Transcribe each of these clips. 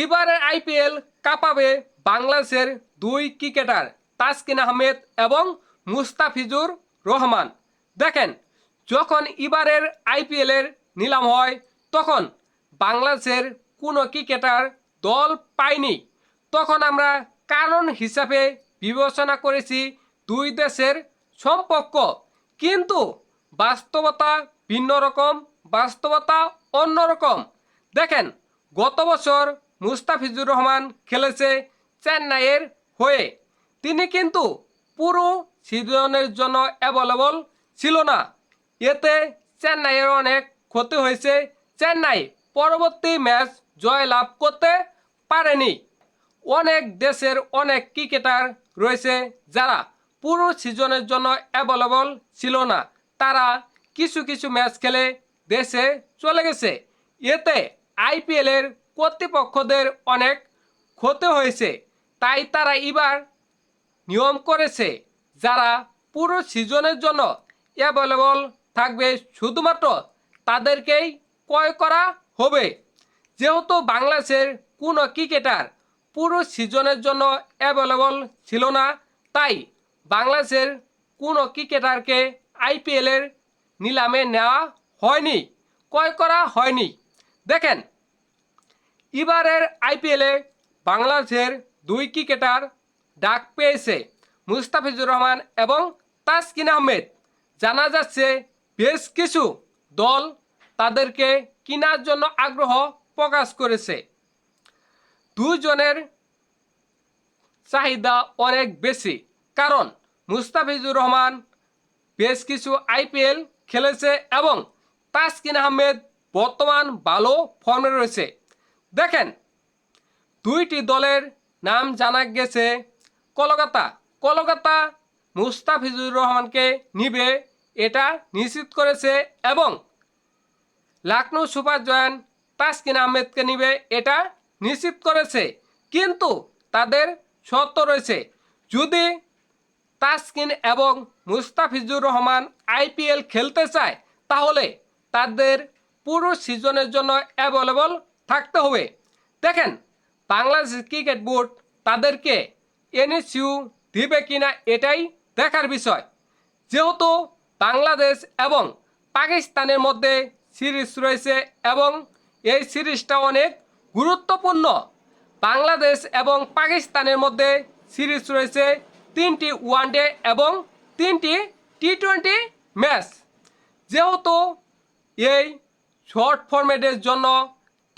এবারের আইপিএল কাঁপাবে বাংলাদেশের দুই ক্রিকেটার তাসকিন আহমেদ এবং মুস্তাফিজুর রহমান। দেখেন, যখন এবারের আইপিএলের নিলাম হয় তখন বাংলাদেশের কোনো ক্রিকেটার দল পায়নি। তখন আমরা কারণ হিসাবে বিবেচনা করেছি দুই দেশের সম্পর্ক, কিন্তু বাস্তবতা ভিন্ন রকম, বাস্তবতা অন্যরকম। দেখেন, গত বছর মুস্তাফিজুর রহমান খেলেছে চেন্নাইয়ের হয়ে। তিনি কিন্তু পুরো সিজনের জন্য অ্যাভেলেবল ছিল না। এতে চেন্নাইয়ের অনেক ক্ষতি হয়েছে। চেন্নাই পরবর্তী ম্যাচ জয়লাভ করতে পারেনি। অনেক দেশের অনেক ক্রিকেটার রয়েছে যারা পুরো সিজনের জন্য অ্যাভেলেবল ছিল না। তারা কিছু কিছু ম্যাচ খেলে দেশে চলে গেছে। এতে আইপিএলের কর্তৃপক্ষদের অনেক ক্ষতি হয়েছে। তাই তারা এবার নিয়ম করেছে যারা পুরো সিজনের জন্য অ্যাভেলেবল থাকবে শুধুমাত্র তাদেরকেই ক্রয় করা হবে। যেহেতু বাংলাদেশের কোনো ক্রিকেটার পুরো সিজনের জন্য অ্যাভেলেবল ছিল না, তাই বাংলাদেশের কোনো ক্রিকেটারকে আইপিএলের নিলামে নেওয়া হয়নি, ক্রয় করা হয়নি। দেখেন, এবারের আইপিএলে বাংলাদেশের দুই ক্রিকেটার ডাক পেয়েছে, মুস্তাফিজুর রহমান এবং তাসকিন আহমেদ। জানা যাচ্ছে বেশ কিছু দল তাদেরকে কেনার জন্য আগ্রহ প্রকাশ করেছে। দুজনের চাহিদা অনেক বেশি, কারণ মুস্তাফিজুর রহমান বেশ কিছু আইপিএল খেলেছে এবং তাসকিন আহমেদ বর্তমান ভালো ফর্মে রয়েছে। দেখেন, দুইটি দলের নাম জানা গেছে। কলকাতা মুস্তাফিজুর রহমানকে নিবে এটা নিশ্চিত করেছে, এবং লখনৌ সুপার জায়ান্ট তাসকিন আহমেদকে নিবে এটা নিশ্চিত করেছে। কিন্তু তাদের শর্ত রয়েছে, যদি তাসকিন এবং মুস্তাফিজুর রহমান আইপিএল খেলতে চায় তাহলে তাদের পুরো সিজনের জন্য অ্যাভেলেবল থাকতে হবে। দেখেন, বাংলাদেশ ক্রিকেট বোর্ড তাদেরকে এনএসইউ দিবে কিনা এটাই দেখার বিষয়। যেহেতু বাংলাদেশ এবং পাকিস্তানের মধ্যে সিরিজ রয়েছে এবং এই সিরিজটা অনেক গুরুত্বপূর্ণ। বাংলাদেশ এবং পাকিস্তানের মধ্যে সিরিজ রয়েছে 3টি ওয়ানডে এবং 3টি টি-20 ম্যাচ। যেহেতু এই শর্ট ফরম্যাটের জন্য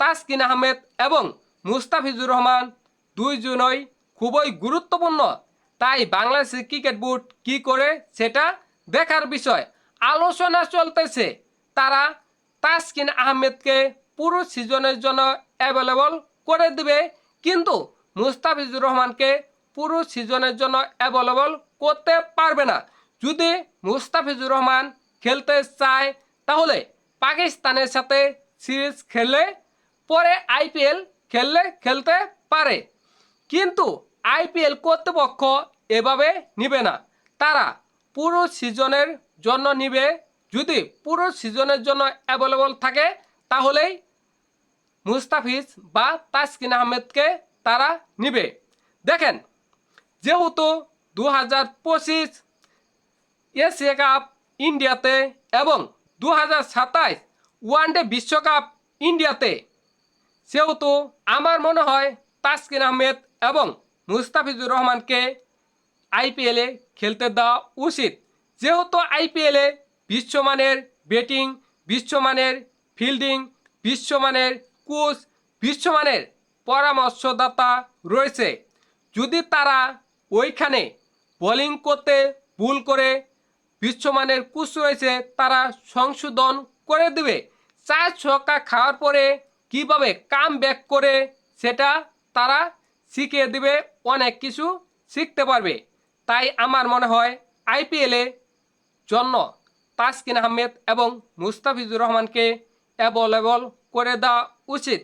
তাসকিন আহমেদ এবং মুস্তাফিজুর রহমান দুইজনই খুবই গুরুত্বপূর্ণ, তাই বাংলাদেশ ক্রিকেট বোর্ড কী করে সেটা দেখার বিষয়। আলোচনা চলতেছে তারা তাসকিন আহমেদকে পুরো সিজনের জন্য অ্যাভেলেবল করে দিবে, কিন্তু মুস্তাফিজুর রহমানকে পুরো সিজনের জন্য অ্যাভেলেবল করতে পারবে না। যদি মুস্তাফিজুর রহমান খেলতে চায় তাহলে পাকিস্তানের সাথে সিরিজ খেললে পরে আইপিএল খেলতে পারে, কিন্তু আইপিএল কর্তৃপক্ষ এভাবে নিবে না। তারা পুরো সিজনের জন্য নিবে। যদি পুরো সিজনের জন্য অ্যাভেলেবল থাকে তাহলেই মুস্তাফিজ বা তাসকিন আহমেদকে তারা নিবে। দেখেন, যেহেতু 2025 এশিয়া কাপ ইন্ডিয়াতে এবং 2027 ওয়ানডে বিশ্বকাপ ইন্ডিয়াতে, সেহেতু আমার মনে হয় তাসকিন আহমেদ এবং মুস্তাফিজুর রহমানকে আইপিএলে খেলতে দেওয়া উচিত। যেহেতু আইপিএলে বিশ্বমানের ব্যাটিং, বিশ্বমানের ফিল্ডিং, বিশ্বমানের কোচ, বিশ্বমানের পরামর্শদাতা রয়েছে। যদি তারা ওইখানে বোলিং করতে ভুল করে, বিশ্বমানের কোচ রয়েছে, তারা সংশোধন করে দেবে। 4 ছক্কা খাওয়ার পরে কিভাবে কাম ব্যাক করে সেটা তারা শিখিয়ে দেবে, অনেক কিছু শিখতে পারবে। তাই আমার মনে হয় আইপিএলে জন্য তাসকিন আহমেদ এবং মুস্তাফিজুর রহমানকে অ্যাভেলেবল করে দেওয়া উচিত।